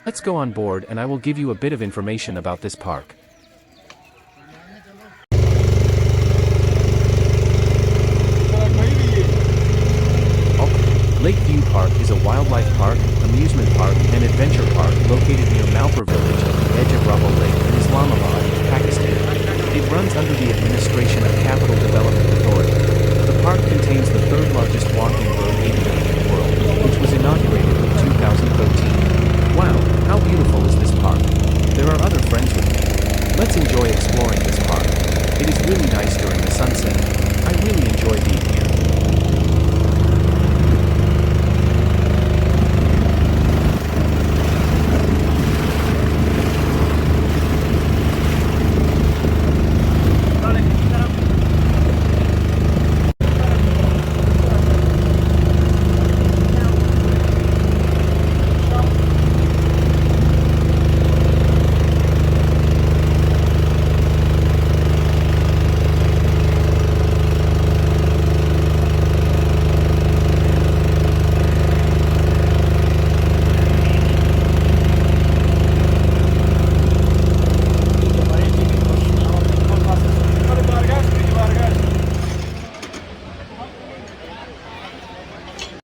Let's go on board and I will give you a bit of information about this park. LakeView Park is a wildlife park, amusement park, and adventure park located near Malpur village at the edge of Rubble Lake in Islamabad, Pakistan. It runs under the administration of Capital Development Authority. The park contains the third largest water